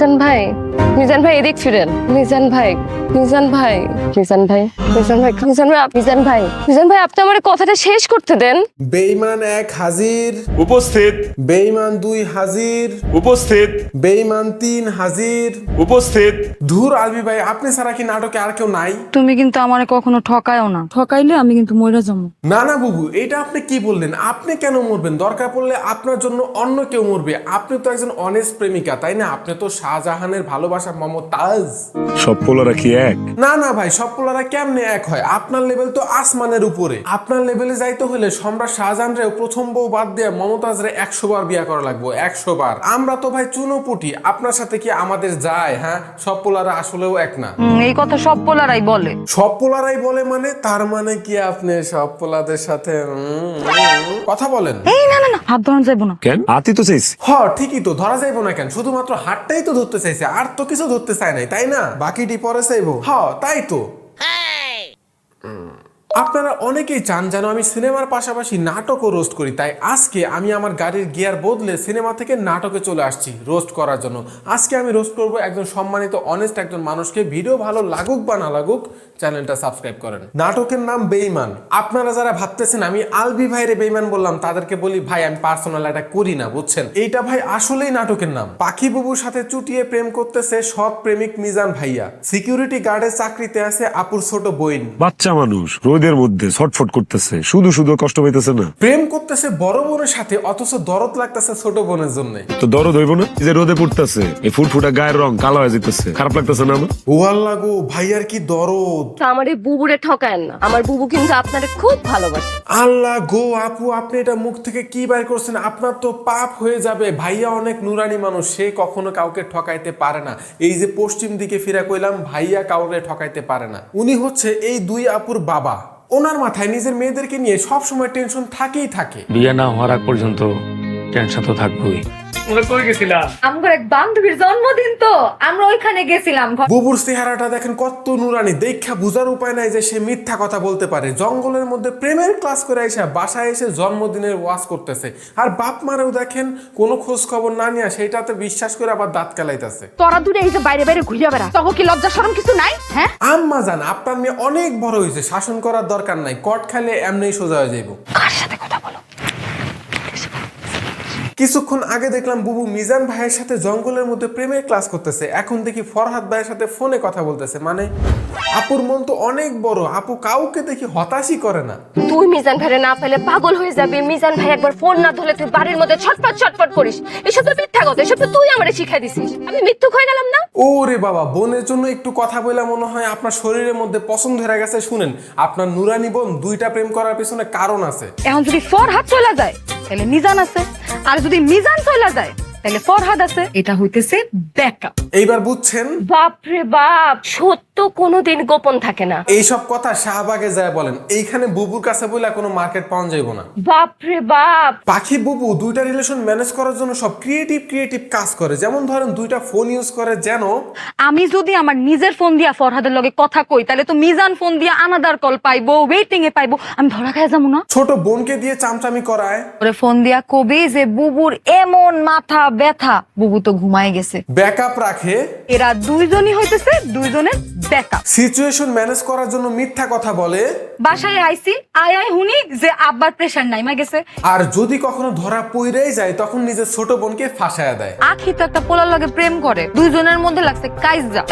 মিজান ভাই, মিজান ভাই এদিক ফিরেন। মিজান ভাই, মিজান ভাই, মিজান ভাই, মিজান ভাই, মিজান ভাই, মিজান ভাই, মিজান ভাই, আপনি আমার কথাটা শেষ করতে দেন। বেঈমান 1 হাজির, উপস্থিত। বেঈমান 2 হাজির, উপস্থিত। বেঈমান 3 হাজির। উপস্থিত। ধুর আলবি ভাই, আপনি ছাড়া কি নাটকে আর কেউ নাই? তুমি কিন্তু আমারে কখনো ঠকায়ও না, ঠকাইলে আমি কিন্তু মইরা যাবো। না না বুবু, এটা আপনি কি বললেন? আপনি কেন মরবেন? দরকার পড়লে আপনার জন্য অন্য কেউ মরবে। আপনি তো একজন অনেস্ট প্রেমিকা, তাই না? আপনি তো শাহজাহানের ভালোবাসা মমতাজ। সব পোলারা কি এক? না না ভাই, সব পোলারা কেমনে এক হয়? আপনার লেভেল তো আসমানের উপরে। আপনার লেভেলে যাইতে হলে সম্রাট শাহজাহানরে প্রথম বউ বাদ দিয়ে মমতাজরে 100 বার বিয়ে করা লাগবে, 100 বার। আমরা তো ভাই চুনোপুটি, আপনার সাথে কি আমাদের যায়? হ্যাঁ, সব পোলারা আসলেও এক না। এই কথা সব পোলারাই বলে। সব পোলারাই বলে মানে? তার মানে কি আপনি সব পোলাদের সাথে কথা বলেন? এই না না না, হাত ধরন যাইবো না। কেন? আতি তো চাইছি। ঠিকই তো, ধরা যাইবো না কেন? শুধুমাত্র হাতটাই তো ধরতে চাইছে, আর তো কিছু ধরতে চায় নাই, তাই না? বাকিটি পরে চাইবো। তাই তো। আপনারা অনেকেই চান যেন আমি সিনেমার পাশাপাশি নাটকও রোস্ট করি, তাই আজকে আমি আমার গাড়ির গিয়ার বদলে সিনেমা থেকে নাটকে চলে আসছি রোস্ট করার জন্য। আজকে আমি রোস্ট করব একজন সম্মানিত অনেস্ট একজন মানুষকে। ভিডিও ভালো লাগুক বা না লাগুক, চ্যানেলটা সাবস্ক্রাইব করেন। নাটকের নাম বেঈমান। আপনারা যারা ভাবতেছেন আমি আলবি ভাইরে বেঈমান বললাম, তাদেরকে বলি ভাই আমি পার্সোনাল এটা করি না, বুঝছেন? এইটা ভাই আসলেই নাটকের নাম। পাখি বুবুর সাথে চুটিয়ে প্রেম করতেছে সৎ প্রেমিক মিজান ভাইয়া। সিকিউরিটি গার্ডের চাকরিতে আছে আপুর ছোট বোন। বাচ্চা মানুষ রোদের মধ্যে ছটফট করতেছে, শুধু শুধু কষ্ট পাইতেছে না? প্রেম করতেছে বড় বোনের সাথে, অথচ দরদ লাগতেছে ছোট বোনের জন্য। তো দরদ হইব না? এই যে রোদে পড়তেছে, এই ফুটফুটা গায়ের রং কালো হয়ে যেতেছে, খারাপ লাগতেছে না আমার? ও আল্লাহ গো, ভাইয়ার কি দরদ! তো আমার এই বুবুরে ঠকায়েন না, আমার বুবু কিন্তু আপনারে খুব ভালোবাসে। আল্লাহ গো আপু, আপনি এটা মুখ থেকে কি বাইর করছেন? আপনার তো পাপ হয়ে যাবে। ভাইয়া অনেক নুরানি মানুষ, সে কখনো কাউকে ঠকাইতে পারে না। এই যে পশ্চিম দিকে ফিরা কইলাম, ভাইয়া কাউকে ঠকাইতে পারে না। উনি হচ্ছে এই দুই আপুর বাবা। ওনার মাথায় নিজের মেয়েদেরকে নিয়ে সব সময় টেনশন থাকেই থাকে। বিয়ে না হওয়ার আগ পর্যন্ত টেনশন তো থাকবোই। আমার এক বান্ধবীর জন্মদিন তো আমরা ওইখানে গেছিলাম। বুবুর চেহারাটা দেখেন কত নুরানি, দেখা বুঝার উপায় নাই যে সে মিথ্যা কথা বলতে পারে। জঙ্গলের মধ্যে প্রেমের ক্লাস করে এসে বাসায় এসে জন্মদিনের ওয়াজ করতেছে, আর বাপ মারেও দেখেন কোনো খোঁজ খবর না নিয়ে সেইটাতে বিশ্বাস করে আবার দাঁত কেলাইতেছে। তোরা দূরে এই যে বাইরে বাইরে ঘুরিয়া বেড়া, তখন কি লজ্জা শরম কিছু নাই? হ্যাঁ আম্মা জান, আপনার মেয়ে অনেক বড় হয়েছে, শাসন করার দরকার নাই। কট খাইলে এমনিই সোজা হয়ে যাইব। কার সাথে কথা বলো? কিছুক্ষণ আগে দেখলাম বুবু মিজান ভাইয়ের সাথে জঙ্গলের মধ্যে প্রেমের ক্লাস করতেছে, এখন দেখি ফরহাদ ভাইয়ের সাথে ফোনে কথা বলতেছে। মানে আপুর মন তো অনেক বড়, আপু কাউকে দেখি হতাশই করে না। তুই মিজান ভাইরে না পেলে পাগল হয়ে যাবে। মিজান ভাই একবার ফোন না ধরলে তুই বাড়ির মধ্যে ছটফট ছটফট করিস। এসব তো মিথ্যা কথা, এসব তো তুই আমারে শিখাই দিছিস। আমি মিথ্যুক হয়ে গেলাম না? ওরে বাবা, বোনের জন্য একটু কথা বলে মনে হয় আপনার শরীরের মধ্যে পছন্দ হয়ে গেছে। শুনেন, আপনার নুরানি বোন দুইটা প্রেম করার পিছনে কারণ আছে। এখন যদি ফরহাদ চলে যায় তাহলে মিজান আছে, আর যদি মিজান চলে যায় তাহলে ফরহাদ আছে। এটা হইতেছে ব্যাকআপ। এইবার বুঝছেন? বাপরে বাপ, সত্য কোনোদিন গোপন থাকে না। এইসব কথা শাহবাগে যায় বলেন, এইখানে বুবুর কাছে বলে কোনো মার্কেট পাওয়া যাইব না। বাপরে বাপ। পাখি বুবু দুইটা রিলেশন ম্যানেজ করার জন্য সব ক্রিয়েটিভ কাজ করে। যেমন ধরেন দুইটা ফোন ইউজ করে যেন। আমি যদি আমার নিজের ফোন দিয়া ফরহাদের লগে কথা কই, তাহলে তো মিজান ফোন দিয়া আনাদার কল পাইবো, ওয়েটিং এ পাইবো, আমি ধরা খায় যাবো না? ছোট বোনকে দিয়ে চামচামি করায়। ওরে ফোন দিয়া কবি যে বুবুর এমন মাথা ব্যথা, বুবু তো ঘুমায় গেছে। ব্যাকআপ রাখে। এরা দুইজনই হইতেছে দুইজনের ব্যাকআপ। সিচুয়েশন ম্যানেজ করার জন্য মিথ্যা কথা বলে। বাসায় আইছি, আয় হুনি যে আব্বার প্রেসার নাইমা গেছে। আর যদি কখনো ধরা পইরাই যায়, তখন নিজের ছোট বোনকে ফাঁসায়া দেয়। আখি তো একটা পোলার লগে প্রেম করে, দুইজনের মধ্যে লাগছে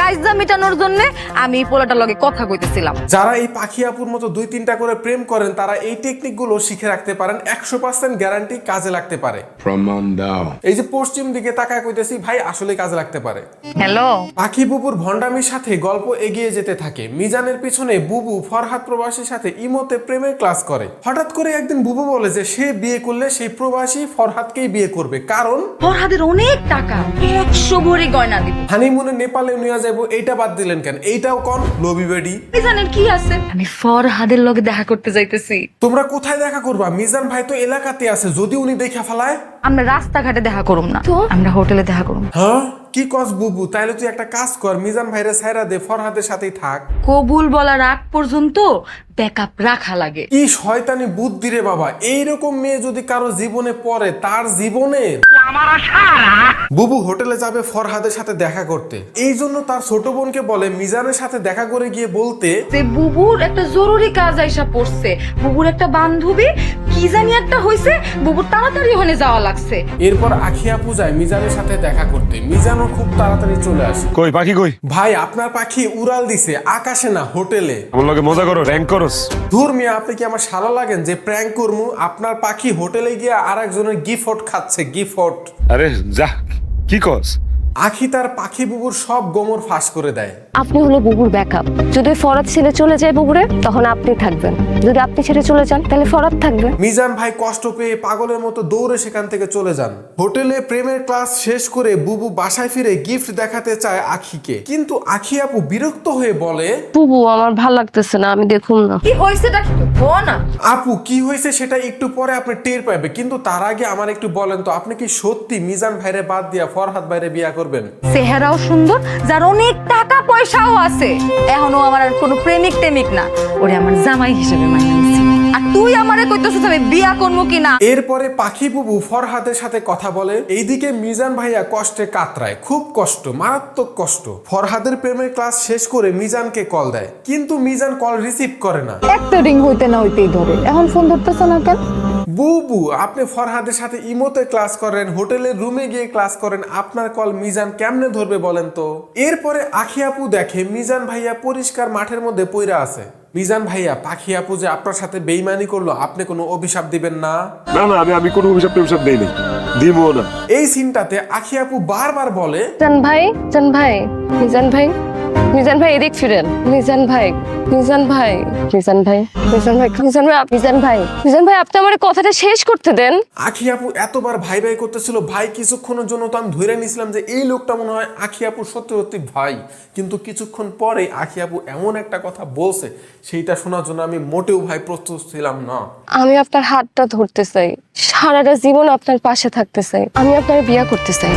কাইজা মেটানোর জন্য আমি এই পোলাটার লগে কথা কইতেছিলাম। যারা এই পাখি আপুর মতো 2-3টা করে প্রেম করেন, তারা এই টেকনিক গুলো শিখে রাখতে পারেন। 100% গ্যারান্টি কাজে লাগতে পারে। প্রমাণ দাও। এই যে পশ্চিম দিকে তাকায় কইতেছি ভাই, আসলে কাজে লাগতে পারে। হ্যালো। পাখি বুবুর ভন্ডামির সাথে গল্প এগিয়ে যেতে থাকে। মিজানের পিছনে বুবু ফরহাদ প্রবাসীর সাথে ইমোতে প্রেমের ক্লাস করে। হঠাৎ করে একদিন বুবু বলে যে সে বিয়ে করলে সেই প্রবাসী ফরহাদকেই বিয়ে করবে, কারণ ফরহাদের অনেক টাকা, 100 ভরি গয়না দিব। হানিমুনে নেপালে নিয়ে যাবো। এইটা বাদ দিলেন কেন? এইটাও কোন লবি বেডি। মিজানের কি আছে? আমি ফরহাদের লগে দেখা করতে যাইতেছি। তোমরা কোথায় দেখা করবা? মিজান ভাই তো এলাকাতে আছে, যদি উনি দেখা ফেলায়। আমরা রাস্তাঘাটে দেখা করুম না, আমরা হোটেলে দেখা করুম। হ্যাঁ কি কস বুবু? তাইলে তুই একটা কাজ কর, মিজান ভাইরে সাইরা দে, ফরহাদের সাথেই থাক। কবুল বলার আগ পর্যন্ত ব্যাকআপ রাখা লাগে। কি শয়তানি বুদ্ধি রে বাবা, এইরকম মেয়ে যদি কারো জীবনে পড়ে তার জীবনের। বুবু হোটেলে যাবে ফরহাদের সাথে দেখা করতে, এই জন্য তার ছোট বোনকে বলে মিজানের সাথে দেখা করে গিয়ে বলতে যে বুবুর একটা জরুরি কাজ আইসা পড়ছে, বুবুর একটা বান্ধবী কি জানি একটা হইছে, বুবুর তাড়াতাড়ি ওখানে যাওয়া লাগছে। এরপর আখিয়া আপু যায় মিজানের সাথে দেখা করতে, মিজানও খুব তাড়াতাড়ি চলে আসে। কই পাখি কই? ভাই আপনার পাখি উড়াল দিছে আকাশে না হোটেলে। আমার লগে মজা করো, র্যাঙ্ক করস? ধুর মিয়া, আপনি কি আমার শালা লাগেন যে প্র্যাঙ্ক করমু? আপনার পাখি হোটেলে গিয়ে আর একজনের গিফট খাচ্ছে, গিফট। আরে যা, কি কস? আখি তার পাখি বুবুর সব গোমর ফাঁস করে দেয়। আপনি হলো বুবুর ব্যাকআপ। যদি ফরাদ ছেড়ে চলে যায় বুবুরে, তখন আপনি থাকবেন। যদি আপনি ছেড়ে চলে যান, তাহলে ফরাদ থাকবে। মিজান ভাই কষ্ট পেয়ে পাগলের মতো দৌড়ে সেখান থেকে চলে যান। হোটেলে প্রেমের ক্লাস শেষ করে বুবু বাসায় ফিরে গিফট দেখাতে চায় আখিকে, কিন্তু আখি আপু বিরক্ত হয়ে বলে বুবু আমার ভাল লাগতেছে না, আমি দেখুন না। কি হইছেটা কি তো না? আপু কি হয়েছে সেটা একটু পরে আপনি টের পাবে, কিন্তু তার আগে আমার একটু বলেন তো, আপনি কি সত্যি মিজান ভাইরে বাদ দিয়া ফরহাদ ভাইরে বিয়া করবেন? চেহারাও সুন্দর, যার অনেক টাকা পয়সাও আছে, এখনো আমার আর কোনো প্রেমিক টেমিক না, ওরে আমার জামাই হিসেবে মানিয়ে নিছি। আর তুই আমারে কইতেছিস আমি বিয়া করবো কিনা? এরপরে পাখি বুবু ফরহাদের সাথে কথা বলে, এইদিকে মিজান ভাইয়া কষ্টে কাতরায়, খুব কষ্ট, মারাত্মক কষ্ট। ফরহাদের প্রেমের ক্লাস শেষ করে মিজানকে কল দেয়, কিন্তু মিজান কল রিসিভ করে না। একটা রিং হইতে না হইতেই ধরে, এখন ফোন ধরতেছ না কেন? বুবু আপনি ফরহাদের সাথে ইমোতে ক্লাস করেন, হোটেলের রুমে গিয়ে ক্লাস করেন, আপনার কল মিজান কেমনে ধরবে বলেন তো? এরপরে আখি আপু দেখে মিজান ভাইয়া পরিষ্কার মাঠের মধ্যে পইরা আছে। মিজান ভাইয়া, পাখি আপু যে আপনার সাথে বেইমানি করলো, আপনি কোনো অভিশাপ দিবেন না? না না, আমি কোনো অভিশাপ দেই নাই, দিব না। এই সিনটাতে আখি আপু বারবার বলে মিজান ভাই, মিজান ভাই, মিজান ভাই, মিজান ভাই এদিক ফিরেন। মিজান ভাই, মিজান ভাই, মিজান ভাই, মিজান ভাই, মিজান ভাই, মিজান ভাই, মিজান ভাই, আপনি আমার কথাটা শেষ করতে দেন। আখি আপু এতবার ভাই ভাই করতেছিল, ভাই কিছুক্ষণের জন্য তো আমি ধরে নিয়েছিলাম যে এই লোকটা মনে হয় আখি আপু সত্যি সত্যি ভাই, কিন্তু কিছুক্ষণ পরে আখি আপু এমন একটা কথা বলছে, সেইটা শোনার জন্য আমি মোটেও ভাই প্রস্তুত ছিলাম না। আমি আপনার হাতটা ধরতে চাই, সারাটা জীবন আপনার পাশে থাকতে চাই, আমি আপনার বিয়া করতে চাই।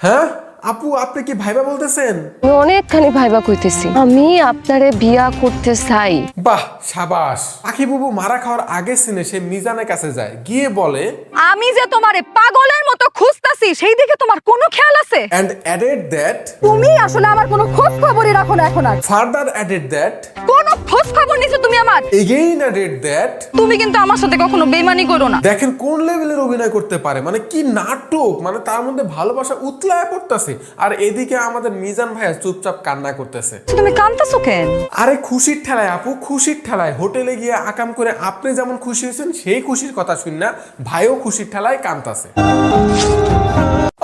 হ্যাঁ আপু, আপনি কি ভাইবা বলতেছেন? আমি অনেকখানি ভাইবা কইতেছি, আমি আপনারে বিয়া করতে চাই। বাহ সাবাস। আখি বুবু মারা খাওয়ার আগে সিনে সে মিজানের কাছে যায়, গিয়ে বলে আমি যে তোমারে পাগলের মতো খুঁজতাছি সেই দিকে তোমার কোনো খেয়াল আছে? and added that, তুমি আসলে আমার কোনো খোঁজ খবরই রাখো না এখন আর। further added that, কোনো খোঁজ খবর নিছো তুমি আমার? again added that। তুমি কিন্তু আমার সাথে কখনো বেইমানি করো না। দেখেন কোন লেভেলের অভিনয় করতে পারে, মানে কি নাটক, মানে তার মধ্যে ভালোবাসা উতলায় পড়তেছে, আর এদিকে আমাদের মিজান ভাইয়া চুপচাপ কান্না করতেছে। তুমি কাঁদতেছো কেন? আরে খুশির ঠেলায় আপু, খুশির ঠেলায়। হোটেলে গিয়ে আকাম করে আপনি যেমন খুশি হয়েছেন, সেই খুশির কথা শুন না ভাইও খুশির ঠেলায় কাঁদতেছে।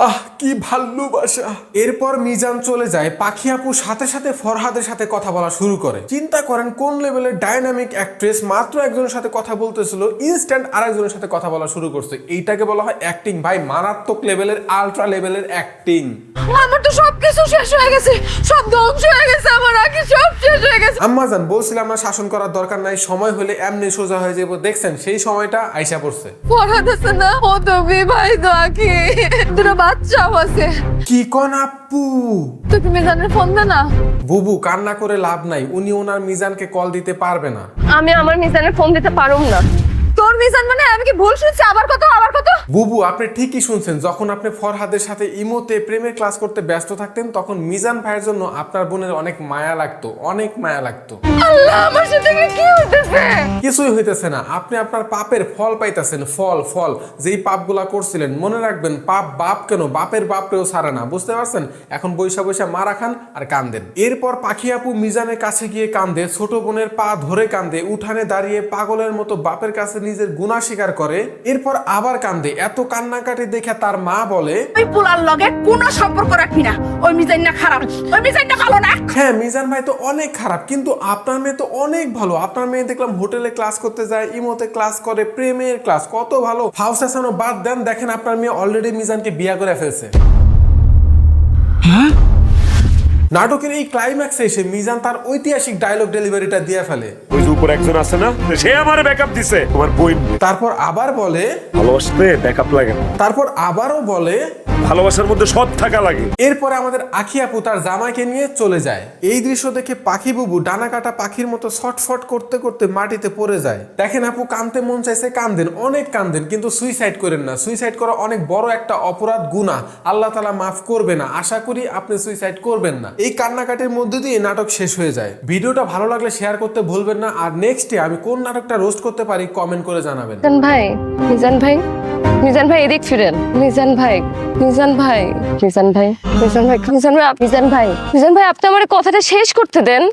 আহ কি ভালোবাসা। এরপর মিজান চলে যায়, পাখি আপু সাথে সাথে ফরহাদের সাথে কথা বলা শুরু করে। চিন্তা করেন কোন লেভেলের ডাইনামিক অ্যাক্ট্রেস, মাত্র একজনের সাথে কথা বলতেছিল, ইনস্ট্যান্ট আরেকজনের সাথে কথা বলা শুরু করছে। এইটাকে বলা হয় অ্যাক্টিং ভাই, মারাত্মক লেভেলের, আলট্রা লেভেলের অ্যাক্টিং। আমার তো সবকিছু শেষ হয়ে গেছে, সব ধ্বংস হয়ে গেছে, আমার আগে সব শেষ হয়ে গেছে। আম্মাজান বলছিলাম না শাসন করার দরকার নাই, সময় হলে এমনি সোজা হয়ে যাবো। দেখছেন সেই সময়টা আইসা পড়ছে। পড়াতে আছে না, ও তো বিবাহিত আকি, দুটো বাচ্চাও আছে। কি কোন আপু? তো তুমি জানেন ফোন দে না। বুবু কান্না করে লাভ নাই, উনি ওনার মিজানকে কল দিতে পারবে না। আমি আমার মিজানের ফোন দিতে পারুম না। তোর মিজান মানে আমি কি ভুল শুনছি? আবার কত, আবার কত? বুবু আপনি ঠিকই শুনছেন, যখন আপনি ফরহাদের সাথে ইমোতে প্রেমের ক্লাস করতে ব্যস্ত থাকতেন, তখন মিজান ভাইয়ের জন্য আপনার বোনের অনেক মায়া লাগতো, অনেক মায়া লাগতো। আল্লাহ, আমার সাথে কি হইতেছে? কিছুই হইতেছে না, আপনি আপনার পাপের ফল পাইতেছেন। ফল ফল যেই পাপগুলা করছিলেন, মনে রাখবেন পাপ বাপ কেন, বাপের বাপরেও ছাড়ে না, বুঝতে পারছেন? এখন বৈশা বৈশা মারা খান আর কান্দেন। এরপর পাখি আপু মিজানের কাছে গিয়ে কান্দে, ছোট বোনের পা ধরে কান্দে, উঠানে দাঁড়িয়ে পাগলের মতো বাপের কাছে নিজের গুনাহ স্বীকার করে। এরপর আবার কান্দে। এত কান্নাকাটি দেখে তার মা বলে, ওই পোলার লগে কোনো সম্পর্ক রাখবি না, ওই মিজান না খারাপ, ওই মিজান না ভালো না। হ্যাঁ মিজান ভাই তো অনেক খারাপ, কিন্তু আপনার মেয়ে তো অনেক ভালো। আপনার মেয়ে দেখলাম হোটেলে ক্লাস করতে যায়, ইমোতে ক্লাস করে, প্রেমের ক্লাস, কত ভালো। ফাউসাসানো বাদ দেন, দেখেন আপনার মেয়ে অলরেডি মিজানকে বিয়ে করে ফেলছে। নাটকের এই ক্লাইম্যাক্সে এসে মিজান তার ঐতিহাসিক ডায়লগ ডেলিভারিটা দিয়ে ফেলে। ওই যে উপর একজন আছে না, সে আমার ব্যাকআপ দিছে, তোমার বই। তারপর আবার বলে ভালোবাসতে ব্যাকআপ লাগে না। তারপর আবারও বলে ভালোবাসার মধ্যে সৎ থাকা লাগে। এরপরে আমাদের আখি আপু তার জামাইকে নিয়ে চলে যায়। এই দৃশ্য দেখে পাখি বুবু ডানা কাটা পাখির মতো ছটফট করতে করতে মাটিতে পড়ে যায়। দেখেন আপু, কাঁদতে মন চাইছে কান্দেন, অনেক কান্দেন, কিন্তু সুইসাইড করেন না। সুইসাইড করা অনেক বড় একটা অপরাধ, গুনাহ, আল্লাহ তাআলা মাফ করবে না। আশা করি আপনি সুইসাইড করবেন না। এই কান্নাকাটির মধ্যে দিয়ে নাটক শেষ হয়ে যায়। ভিডিওটা ভালো লাগলে শেয়ার করতে ভুলবেন না। আর নেক্সটে আমি কোন নাটকটা রোস্ট করতে পারি কমেন্ট করে জানাবেন। মিজান ভাই, মিজান ভাই, মিজান ভাই এদিক ফিরেন। মিজান ভাই, মিজান ভাই, মিজান ভাই, মিজান ভাই, মিজান ভাই, মিজান ভাই, মিজান ভাই আপনি আমার কথাটা শেষ করতে দেন।